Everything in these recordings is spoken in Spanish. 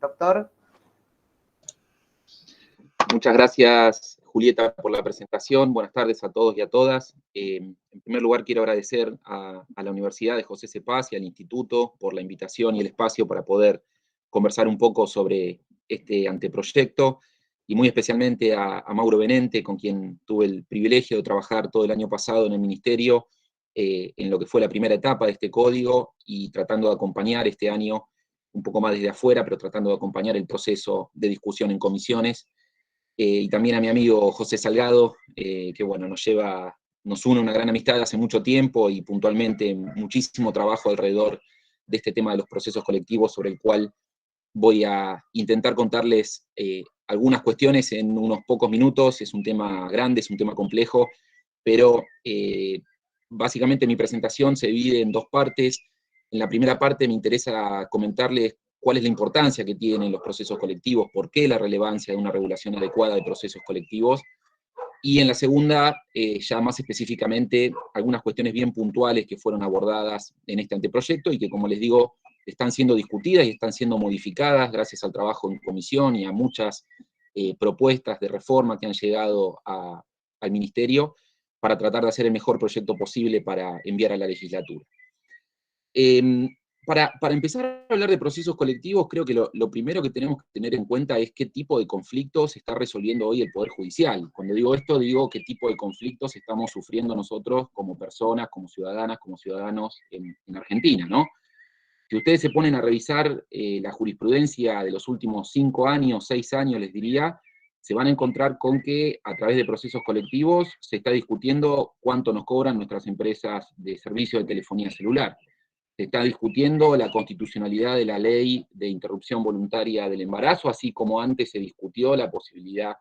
Doctor. Muchas gracias, Julieta, por la presentación. Buenas tardes a todos y a todas. En primer lugar, quiero agradecer a la Universidad de José C. Paz y al Instituto por la invitación y el espacio para poder conversar un poco sobre este anteproyecto, y muy especialmente a Mauro Benente, con quien tuve el privilegio de trabajar todo el año pasado en el Ministerio, en lo que fue la primera etapa de este código, y tratando de acompañar este año, un poco más desde afuera, pero tratando de acompañar el proceso de discusión en comisiones. Y también a mi amigo José Salgado, que bueno, nos une una gran amistad hace mucho tiempo, y puntualmente muchísimo trabajo alrededor de este tema de los procesos colectivos, sobre el cual voy a intentar contarles algunas cuestiones en unos pocos minutos. Es un tema grande, es un tema complejo, pero básicamente mi presentación se divide en dos partes. En la primera parte me interesa comentarles cuál es la importancia que tienen los procesos colectivos, por qué la relevancia de una regulación adecuada de procesos colectivos, y en la segunda, ya más específicamente, algunas cuestiones bien puntuales que fueron abordadas en este anteproyecto y que, como les digo, están siendo discutidas y están siendo modificadas gracias al trabajo en comisión y a muchas propuestas de reforma que han llegado al Ministerio para tratar de hacer el mejor proyecto posible para enviar a la legislatura. Para empezar a hablar de procesos colectivos, creo que lo primero que tenemos que tener en cuenta es qué tipo de conflictos está resolviendo hoy el Poder Judicial. Cuando digo esto, digo qué tipo de conflictos estamos sufriendo nosotros como personas, como ciudadanas, como ciudadanos en Argentina, ¿no? Si ustedes se ponen a revisar la jurisprudencia de los últimos 5 años, 6 años, les diría, se van a encontrar con que a través de procesos colectivos se está discutiendo cuánto nos cobran nuestras empresas de servicio de telefonía celular. Se está discutiendo la constitucionalidad de la ley de interrupción voluntaria del embarazo, así como antes se discutió la posibilidad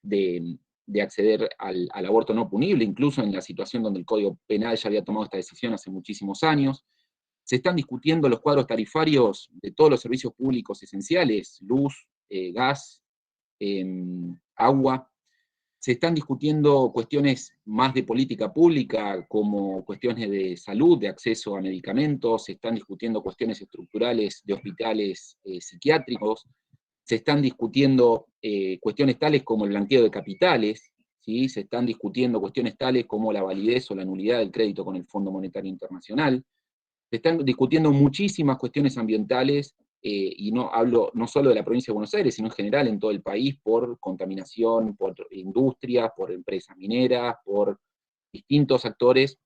de acceder al aborto no punible, incluso en la situación donde el Código Penal ya había tomado esta decisión hace muchísimos años. Se están discutiendo los cuadros tarifarios de todos los servicios públicos esenciales, luz, gas, agua. Se están discutiendo cuestiones más de política pública, como cuestiones de salud, de acceso a medicamentos. Se están discutiendo cuestiones estructurales de hospitales psiquiátricos. Se están discutiendo cuestiones tales como el blanqueo de capitales, ¿sí? Se están discutiendo cuestiones tales como la validez o la nulidad del crédito con el Fondo Monetario Internacional. Se están discutiendo muchísimas cuestiones ambientales, y no hablo no solo de la provincia de Buenos Aires, sino en general en todo el país, por contaminación, por industrias, por empresas mineras, por distintos actores,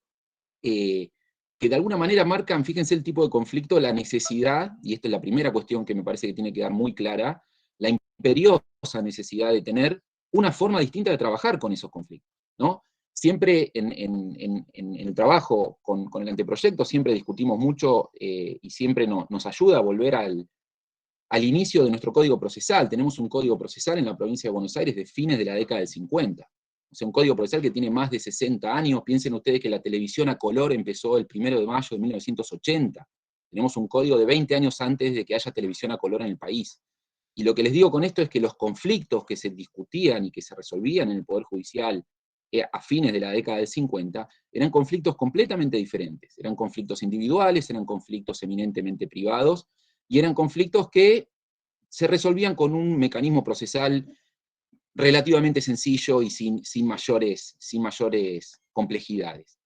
que de alguna manera marcan, fíjense el tipo de conflicto, la necesidad, y esta es la primera cuestión que me parece que tiene que quedar muy clara, la imperiosa necesidad de tener una forma distinta de trabajar con esos conflictos, ¿no? Siempre en el trabajo con el anteproyecto, siempre discutimos mucho, y siempre nos ayuda a volver al inicio de nuestro código procesal. Tenemos un código procesal en la provincia de Buenos Aires de fines de la década del 50. O sea, un código procesal que tiene más de 60 años. Piensen ustedes que la televisión a color empezó el 1 de mayo de 1980. Tenemos un código de 20 años antes de que haya televisión a color en el país. Y lo que les digo con esto es que los conflictos que se discutían y que se resolvían en el Poder Judicial a fines de la década del 50, eran conflictos completamente diferentes. Eran conflictos individuales, eran conflictos eminentemente privados, y eran conflictos que se resolvían con un mecanismo procesal relativamente sencillo y sin mayores complejidades.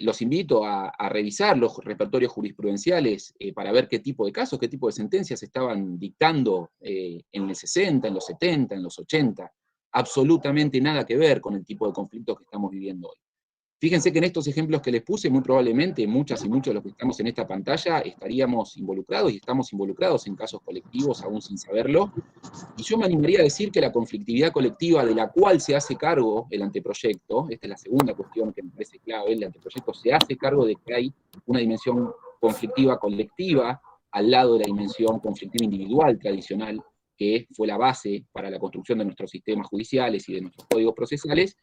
Los invito a revisar los repertorios jurisprudenciales para ver qué tipo de casos, qué tipo de sentencias estaban dictando en el 60, en los 70, en los 80. Absolutamente nada que ver con el tipo de conflictos que estamos viviendo hoy. Fíjense que en estos ejemplos que les puse, muy probablemente muchas y muchos de los que estamos en esta pantalla estaríamos involucrados y estamos involucrados en casos colectivos aún sin saberlo. Y yo me animaría a decir que la conflictividad colectiva de la cual se hace cargo el anteproyecto, esta es la segunda cuestión que me parece clave, el anteproyecto se hace cargo de que hay una dimensión conflictiva colectiva al lado de la dimensión conflictiva individual tradicional, que fue la base para la construcción de nuestros sistemas judiciales y de nuestros códigos procesales.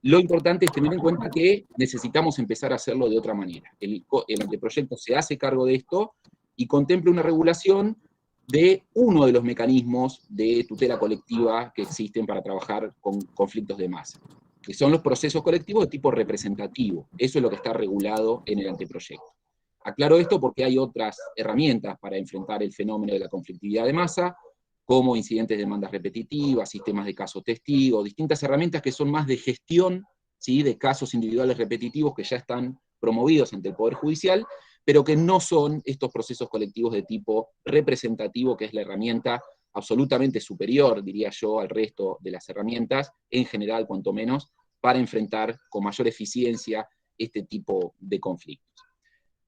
Lo importante es tener en cuenta que necesitamos empezar a hacerlo de otra manera. El anteproyecto se hace cargo de esto y contempla una regulación de uno de los mecanismos de tutela colectiva que existen para trabajar con conflictos de masa, que son los procesos colectivos de tipo representativo. Eso es lo que está regulado en el anteproyecto. Aclaro esto porque hay otras herramientas para enfrentar el fenómeno de la conflictividad de masa, como incidentes de demandas repetitivas, sistemas de casos testigos, distintas herramientas que son más de gestión, ¿sí?, de casos individuales repetitivos que ya están promovidos ante el Poder Judicial, pero que no son estos procesos colectivos de tipo representativo, que es la herramienta absolutamente superior, diría yo, al resto de las herramientas, en general, cuanto menos, para enfrentar con mayor eficiencia este tipo de conflictos.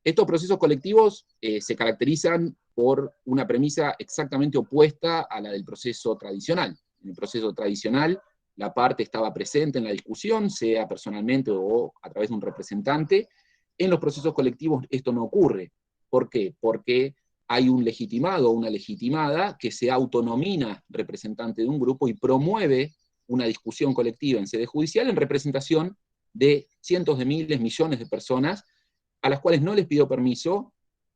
Estos procesos colectivos se caracterizan por una premisa exactamente opuesta a la del proceso tradicional. En el proceso tradicional, la parte estaba presente en la discusión, sea personalmente o a través de un representante. En los procesos colectivos esto no ocurre. ¿Por qué? Porque hay un legitimado o una legitimada que se autonomina representante de un grupo y promueve una discusión colectiva en sede judicial en representación de cientos de miles, millones de personas a las cuales no les pidió permiso,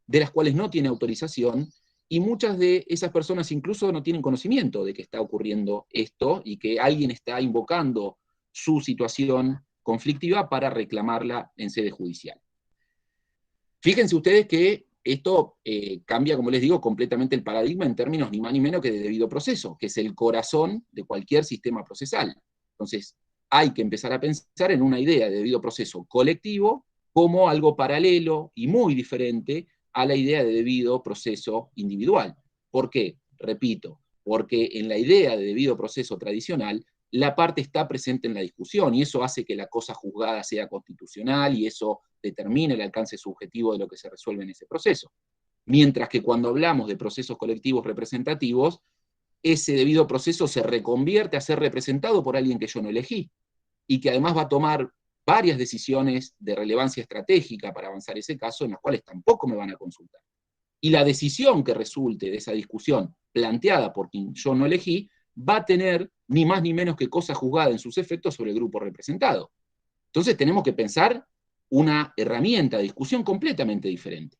de las cuales no tiene autorización, y muchas de esas personas incluso no tienen conocimiento de que está ocurriendo esto y que alguien está invocando su situación conflictiva para reclamarla en sede judicial. Fíjense ustedes que esto cambia, como les digo, completamente el paradigma en términos ni más ni menos que de debido proceso, que es el corazón de cualquier sistema procesal. Entonces, hay que empezar a pensar en una idea de debido proceso colectivo como algo paralelo y muy diferente a la idea de debido proceso individual. ¿Por qué? Repito, porque en la idea de debido proceso tradicional, la parte está presente en la discusión, y eso hace que la cosa juzgada sea constitucional, y eso determine el alcance subjetivo de lo que se resuelve en ese proceso. Mientras que cuando hablamos de procesos colectivos representativos, ese debido proceso se reconvierte a ser representado por alguien que yo no elegí, y que además va a tomar varias decisiones de relevancia estratégica para avanzar ese caso, en las cuales tampoco me van a consultar. Y la decisión que resulte de esa discusión planteada por quien yo no elegí, va a tener ni más ni menos que cosa juzgada en sus efectos sobre el grupo representado. Entonces tenemos que pensar una herramienta de discusión completamente diferente.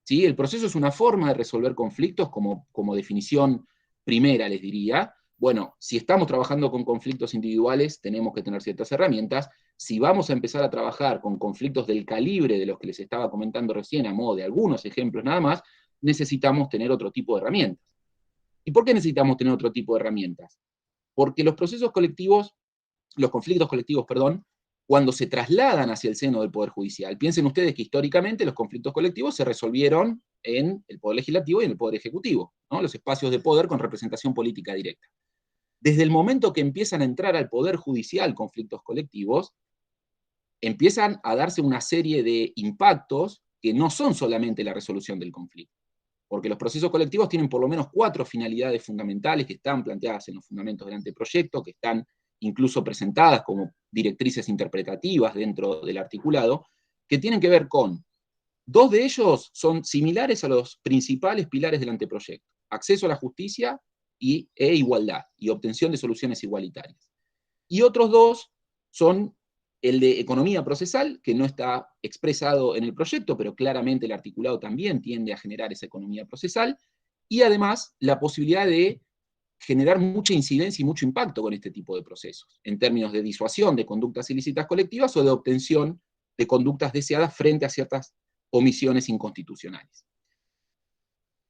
¿Sí? El proceso es una forma de resolver conflictos como definición primera, les diría. Bueno, si estamos trabajando con conflictos individuales, tenemos que tener ciertas herramientas. Si vamos a empezar a trabajar con conflictos del calibre de los que les estaba comentando recién, a modo de algunos ejemplos nada más, necesitamos tener otro tipo de herramientas. ¿Y por qué necesitamos tener otro tipo de herramientas? Porque los procesos colectivos, los conflictos colectivos, perdón, cuando se trasladan hacia el seno del Poder Judicial, piensen ustedes que históricamente los conflictos colectivos se resolvieron en el Poder Legislativo y en el Poder Ejecutivo, ¿no? Los espacios de poder con representación política directa. Desde el momento que empiezan a entrar al Poder Judicial conflictos colectivos, empiezan a darse una serie de impactos que no son solamente la resolución del conflicto, porque los procesos colectivos tienen por lo menos 4 finalidades fundamentales que están planteadas en los fundamentos del anteproyecto, que están incluso presentadas como directrices interpretativas dentro del articulado, que tienen que ver con, 2 de ellos son similares a los principales pilares del anteproyecto: acceso a la justicia e igualdad, y obtención de soluciones igualitarias. Y otros 2 son el de economía procesal, que no está expresado en el proyecto, pero claramente el articulado también tiende a generar esa economía procesal, y además la posibilidad de generar mucha incidencia y mucho impacto con este tipo de procesos, en términos de disuasión de conductas ilícitas colectivas o de obtención de conductas deseadas frente a ciertas omisiones inconstitucionales.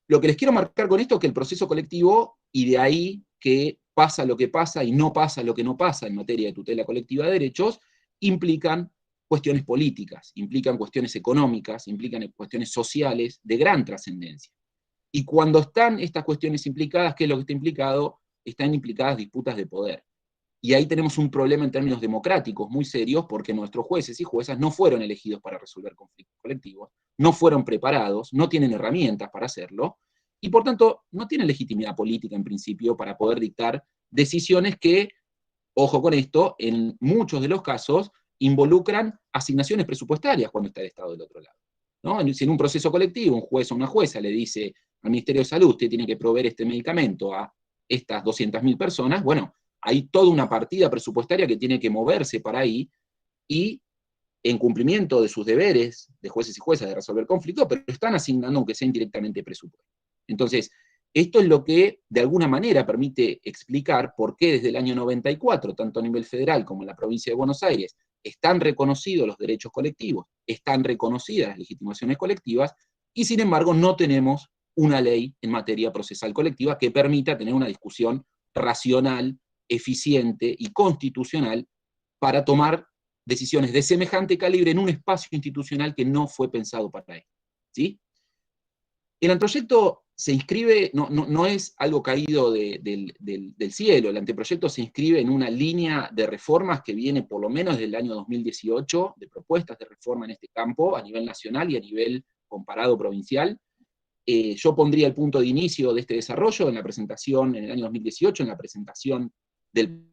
Lo que les quiero marcar con esto es que el proceso colectivo, y de ahí que pasa lo que pasa y no pasa lo que no pasa en materia de tutela colectiva de derechos, implican cuestiones políticas, implican cuestiones económicas, implican cuestiones sociales de gran trascendencia. Y cuando están estas cuestiones implicadas, ¿qué es lo que está implicado? Están implicadas disputas de poder. Y ahí tenemos un problema en términos democráticos muy serios, porque nuestros jueces y juezas no fueron elegidos para resolver conflictos colectivos, no fueron preparados, no tienen herramientas para hacerlo, y por tanto no tienen legitimidad política en principio para poder dictar decisiones que, ojo con esto, en muchos de los casos involucran asignaciones presupuestarias cuando está el Estado del otro lado, ¿no? Si en un proceso colectivo un juez o una jueza le dice al Ministerio de Salud, usted tiene que proveer este medicamento a estas 200.000 personas, bueno, hay toda una partida presupuestaria que tiene que moverse para ahí, y en cumplimiento de sus deberes de jueces y juezas de resolver conflictos, pero están asignando, aunque sea indirectamente, presupuesto. Entonces, esto es lo que de alguna manera permite explicar por qué desde el año 94, tanto a nivel federal como en la provincia de Buenos Aires, están reconocidos los derechos colectivos, están reconocidas las legitimaciones colectivas, y sin embargo no tenemos una ley en materia procesal colectiva que permita tener una discusión racional, eficiente y constitucional para tomar decisiones de semejante calibre en un espacio institucional que no fue pensado para él. ¿Sí? El anteproyecto se inscribe, no es algo caído del cielo, el anteproyecto se inscribe en una línea de reformas que viene por lo menos desde el año 2018, de propuestas de reforma en este campo, a nivel nacional y a nivel comparado provincial. Yo pondría el punto de inicio de este desarrollo en la presentación, en el año 2018, en la presentación del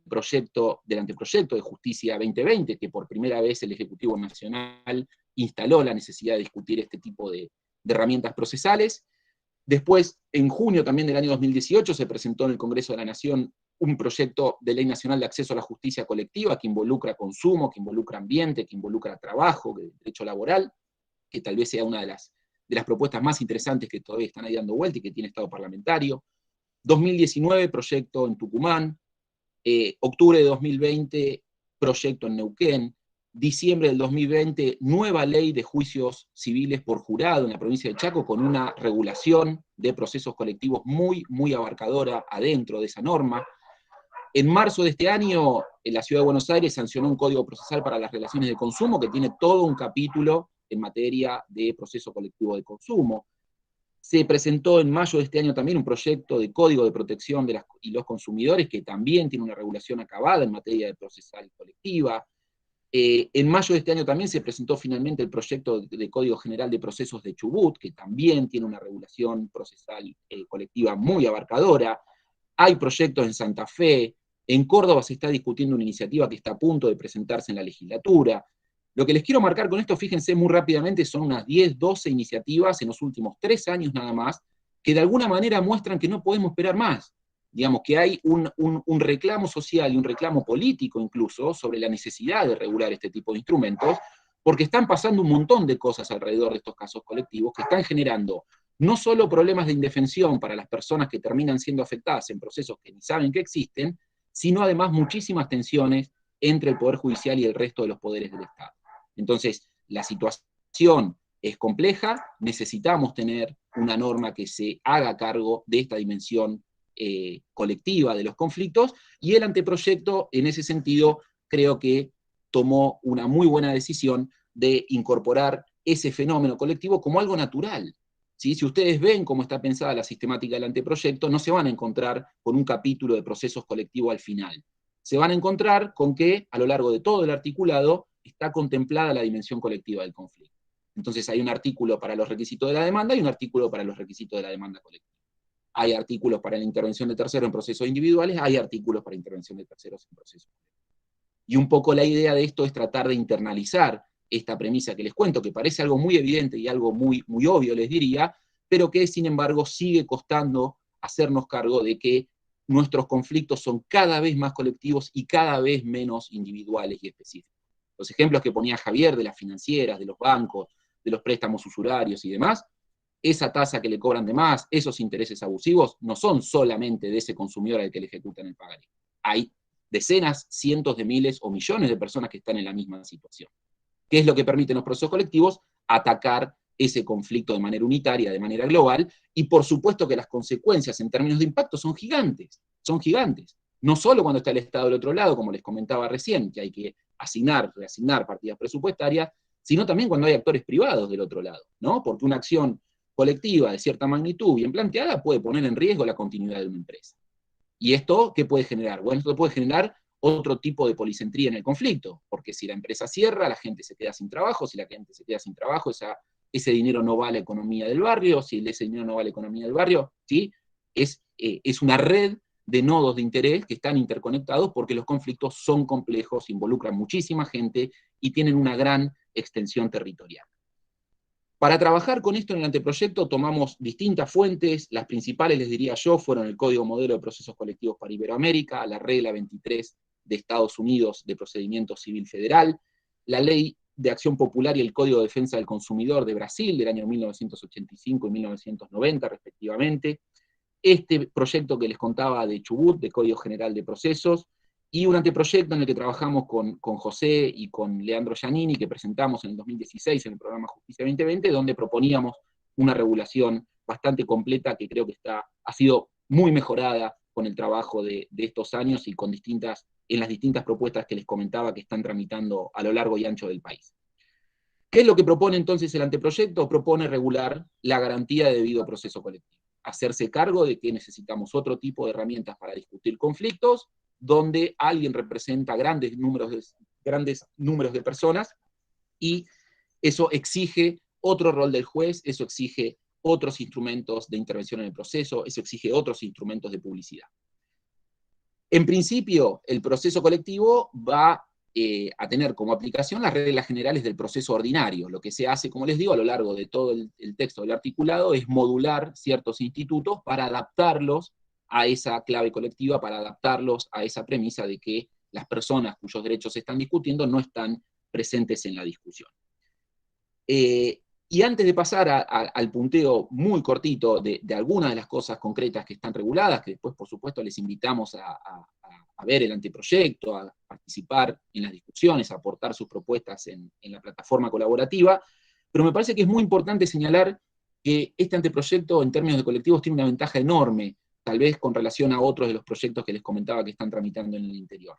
anteproyecto de Justicia 2020, que por primera vez el Ejecutivo Nacional instaló la necesidad de discutir este tipo de herramientas procesales. Después, en junio también del año 2018, se presentó en el Congreso de la Nación un proyecto de Ley Nacional de Acceso a la Justicia Colectiva que involucra consumo, que involucra ambiente, que involucra trabajo, derecho laboral, que tal vez sea una de las propuestas más interesantes que todavía están ahí dando vuelta y que tiene estado parlamentario. 2019, proyecto en Tucumán. Octubre de 2020, proyecto en Neuquén. Diciembre del 2020, nueva ley de juicios civiles por jurado en la provincia de Chaco, con una regulación de procesos colectivos muy, muy abarcadora adentro de esa norma. En marzo de este año, en la Ciudad de Buenos Aires sancionó un código procesal para las relaciones de consumo que tiene todo un capítulo en materia de proceso colectivo de consumo. Se presentó en mayo de este año también un proyecto de código de protección de los consumidores que también tiene una regulación acabada en materia de procesal colectiva. En mayo de este año también se presentó finalmente el proyecto de Código General de Procesos de Chubut, que también tiene una regulación procesal colectiva muy abarcadora. Hay proyectos en Santa Fe. En Córdoba se está discutiendo una iniciativa que está a punto de presentarse en la legislatura. Lo que les quiero marcar con esto, fíjense muy rápidamente, son unas 10, 12 iniciativas en los últimos 3 años nada más, que de alguna manera muestran que no podemos esperar más. Digamos que hay un reclamo social y un reclamo político incluso sobre la necesidad de regular este tipo de instrumentos, porque están pasando un montón de cosas alrededor de estos casos colectivos que están generando no solo problemas de indefensión para las personas que terminan siendo afectadas en procesos que ni saben que existen, sino además muchísimas tensiones entre el Poder Judicial y el resto de los poderes del Estado. Entonces, la situación es compleja, necesitamos tener una norma que se haga cargo de esta dimensión colectiva de los conflictos, y el anteproyecto, en ese sentido, creo que tomó una muy buena decisión de incorporar ese fenómeno colectivo como algo natural. ¿Sí? Si ustedes ven cómo está pensada la sistemática del anteproyecto, no se van a encontrar con un capítulo de procesos colectivos al final. Se van a encontrar con que, a lo largo de todo el articulado, está contemplada la dimensión colectiva del conflicto. Entonces hay un artículo para los requisitos de la demanda y un artículo para los requisitos de la demanda colectiva. Hay artículos para la intervención de terceros en procesos individuales, hay artículos para intervención de terceros en procesos colectivos. Y un poco la idea de esto es tratar de internalizar esta premisa que les cuento, que parece algo muy evidente y algo muy, muy obvio, les diría, pero que sin embargo sigue costando hacernos cargo de que nuestros conflictos son cada vez más colectivos y cada vez menos individuales y específicos. Los ejemplos que ponía Javier de las financieras, de los bancos, de los préstamos usurarios y demás, esa tasa que le cobran de más, esos intereses abusivos, no son solamente de ese consumidor al que le ejecutan el pagaré. Hay decenas, cientos de miles o millones de personas que están en la misma situación. ¿Qué es lo que permiten los procesos colectivos? Atacar ese conflicto de manera unitaria, de manera global, y por supuesto que las consecuencias en términos de impacto son gigantes, son gigantes. No solo cuando está el Estado del otro lado, como les comentaba recién, que hay que asignar, reasignar partidas presupuestarias, sino también cuando hay actores privados del otro lado, ¿no? Porque una acción colectiva de cierta magnitud bien planteada puede poner en riesgo la continuidad de una empresa. ¿Y esto qué puede generar? Bueno, esto puede generar otro tipo de policentría en el conflicto, porque si la empresa cierra, la gente se queda sin trabajo, si la gente se queda sin trabajo, ese dinero no va a la economía del barrio, si ese dinero no va a la economía del barrio, ¿sí? Es una red de nodos de interés que están interconectados porque los conflictos son complejos, involucran muchísima gente y tienen una gran extensión territorial. Para trabajar con esto en el anteproyecto tomamos distintas fuentes, las principales, les diría yo, fueron el Código Modelo de Procesos Colectivos para Iberoamérica, la Regla 23 de Estados Unidos de Procedimiento Civil Federal, la Ley de Acción Popular y el Código de Defensa del Consumidor de Brasil del año 1985 y 1990 respectivamente, este proyecto que les contaba de Chubut, de Código General de Procesos, y un anteproyecto en el que trabajamos con José y con Leandro Giannini, que presentamos en el 2016 en el programa Justicia 2020, donde proponíamos una regulación bastante completa que creo que ha sido muy mejorada con el trabajo de estos años y en las distintas propuestas que les comentaba que están tramitando a lo largo y ancho del país. ¿Qué es lo que propone entonces el anteproyecto? Propone regular la garantía de debido proceso colectivo, hacerse cargo de que necesitamos otro tipo de herramientas para discutir conflictos, donde alguien representa grandes números de personas, y eso exige otro rol del juez, eso exige otros instrumentos de intervención en el proceso, eso exige otros instrumentos de publicidad. En principio, el proceso colectivo va a tener como aplicación las reglas generales del proceso ordinario. Lo que se hace, como les digo, a lo largo de todo el texto del articulado es modular ciertos institutos para adaptarlos a esa clave colectiva, para adaptarlos a esa premisa de que las personas cuyos derechos se están discutiendo no están presentes en la discusión. Y antes de pasar al punteo muy cortito de algunas de las cosas concretas que están reguladas, que después, por supuesto, les invitamos a ver el anteproyecto, a participar en las discusiones, a aportar sus propuestas en la plataforma colaborativa, pero me parece que es muy importante señalar que este anteproyecto, en términos de colectivos, tiene una ventaja enorme, tal vez con relación a otros de los proyectos que les comentaba que están tramitando en el interior.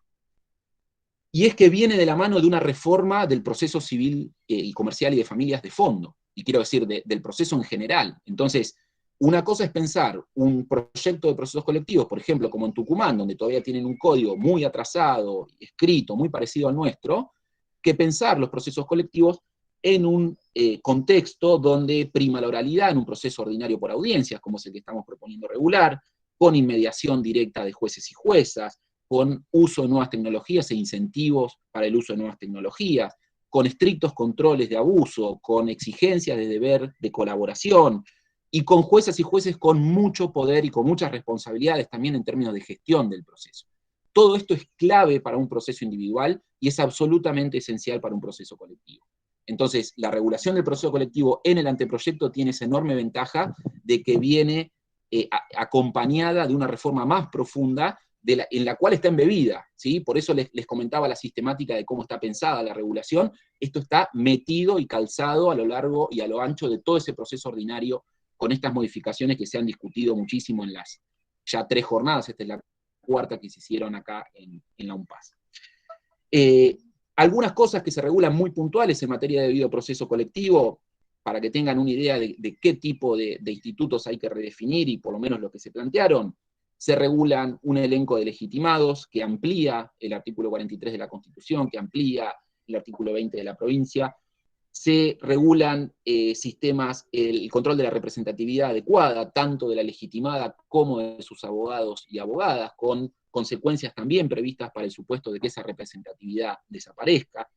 Y es que viene de la mano de una reforma del proceso civil y comercial y de familias de fondo, y quiero decir, del proceso en general. Entonces, una cosa es pensar un proyecto de procesos colectivos, por ejemplo, como en Tucumán, donde todavía tienen un código muy atrasado, escrito, muy parecido al nuestro, que pensar los procesos colectivos en un contexto donde prima la oralidad, en un proceso ordinario por audiencias, como es el que estamos proponiendo regular, con inmediación directa de jueces y juezas, con uso de nuevas tecnologías e incentivos para el uso de nuevas tecnologías, con estrictos controles de abuso, con exigencias de deber de colaboración, y con juezas y jueces con mucho poder y con muchas responsabilidades también en términos de gestión del proceso. Todo esto es clave para un proceso individual y es absolutamente esencial para un proceso colectivo. Entonces, la regulación del proceso colectivo en el anteproyecto tiene esa enorme ventaja de que viene acompañada de una reforma más profunda en la cual está embebida, ¿sí? Por eso les comentaba la sistemática de cómo está pensada la regulación. Esto está metido y calzado a lo largo y a lo ancho de todo ese proceso ordinario, con estas modificaciones que se han discutido muchísimo en las ya 3 jornadas, esta es la 4ª que se hicieron acá en la UNPAS. Algunas cosas que se regulan muy puntuales en materia de debido proceso colectivo, para que tengan una idea de qué tipo de institutos hay que redefinir, y por lo menos lo que se plantearon. Se regulan un elenco de legitimados que amplía el artículo 43 de la Constitución, que amplía el artículo 20 de la provincia. Se regulan sistemas, el control de la representatividad adecuada, tanto de la legitimada como de sus abogados y abogadas, con consecuencias también previstas para el supuesto de que esa representatividad desaparezca.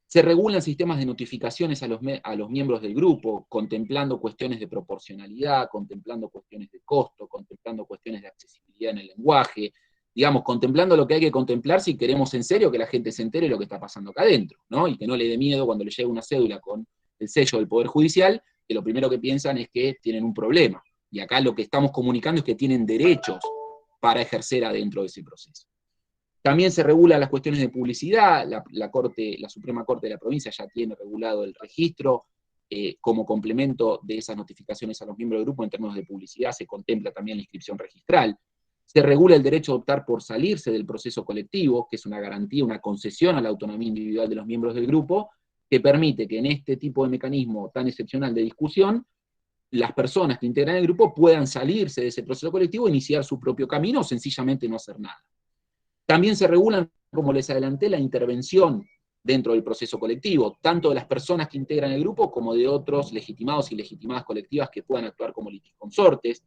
Se regulan sistemas de notificaciones a los miembros del grupo, contemplando cuestiones de proporcionalidad, contemplando cuestiones de costo, contemplando cuestiones de accesibilidad en el lenguaje, digamos, contemplando lo que hay que contemplar si queremos en serio que la gente se entere de lo que está pasando acá adentro, ¿no? Y que no le dé miedo cuando le llega una cédula con el sello del Poder Judicial, que lo primero que piensan es que tienen un problema. Y acá lo que estamos comunicando es que tienen derechos para ejercer adentro de ese proceso. También se regulan las cuestiones de publicidad, la Suprema Corte de la provincia ya tiene regulado el registro, como complemento de esas notificaciones a los miembros del grupo en términos de publicidad, se contempla también la inscripción registral. Se regula el derecho a optar por salirse del proceso colectivo, que es una garantía, una concesión a la autonomía individual de los miembros del grupo, que permite que en este tipo de mecanismo tan excepcional de discusión, las personas que integran el grupo puedan salirse de ese proceso colectivo, iniciar su propio camino o sencillamente no hacer nada. También se regulan, como les adelanté, la intervención dentro del proceso colectivo, tanto de las personas que integran el grupo como de otros legitimados y legitimadas colectivas que puedan actuar como litisconsortes.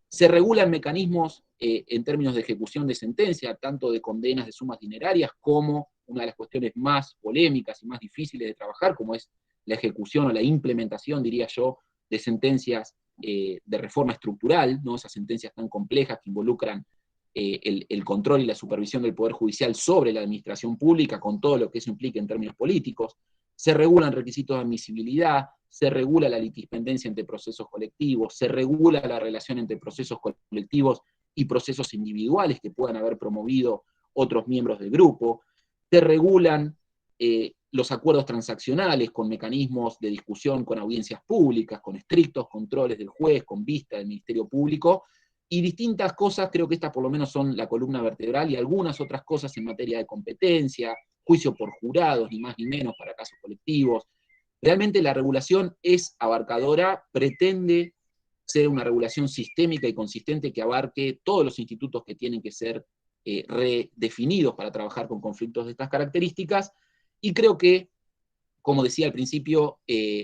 Se regulan mecanismos en términos de ejecución de sentencia, tanto de condenas de sumas dinerarias como una de las cuestiones más polémicas y más difíciles de trabajar, como es la ejecución o la implementación, diría yo, de sentencias de reforma estructural, ¿no? Esas sentencias tan complejas que involucran el control y la supervisión del Poder Judicial sobre la administración pública, con todo lo que eso implica en términos políticos. Se regulan requisitos de admisibilidad, se regula la litispendencia entre procesos colectivos, se regula la relación entre procesos colectivos y procesos individuales que puedan haber promovido otros miembros del grupo, se regulan los acuerdos transaccionales con mecanismos de discusión con audiencias públicas, con estrictos controles del juez, con vista del Ministerio Público, y distintas cosas, creo que estas por lo menos son la columna vertebral, y algunas otras cosas en materia de competencia, juicio por jurados, ni más ni menos para casos colectivos. Realmente la regulación es abarcadora, pretende ser una regulación sistémica y consistente que abarque todos los institutos que tienen que ser redefinidos para trabajar con conflictos de estas características, y creo que, como decía al principio,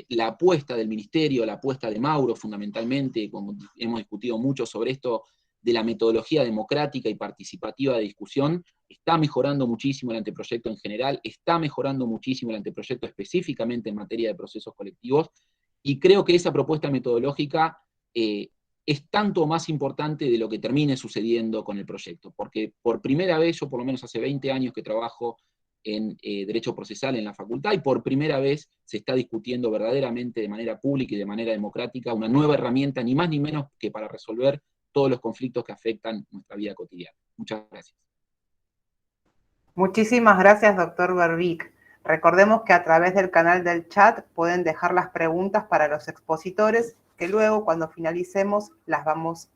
la apuesta del Ministerio, la apuesta de Mauro fundamentalmente, como hemos discutido mucho sobre esto, de la metodología democrática y participativa de discusión, está mejorando muchísimo el anteproyecto en general, está mejorando muchísimo el anteproyecto específicamente en materia de procesos colectivos, y creo que esa propuesta metodológica es tanto más importante de lo que termine sucediendo con el proyecto, porque por primera vez, yo por lo menos hace 20 años que trabajo en Derecho Procesal en la facultad, y por primera vez se está discutiendo verdaderamente de manera pública y de manera democrática una nueva herramienta, ni más ni menos que para resolver todos los conflictos que afectan nuestra vida cotidiana. Muchas gracias. Muchísimas gracias, doctor Berbic. Recordemos que a través del canal del chat pueden dejar las preguntas para los expositores, que luego, cuando finalicemos, las vamos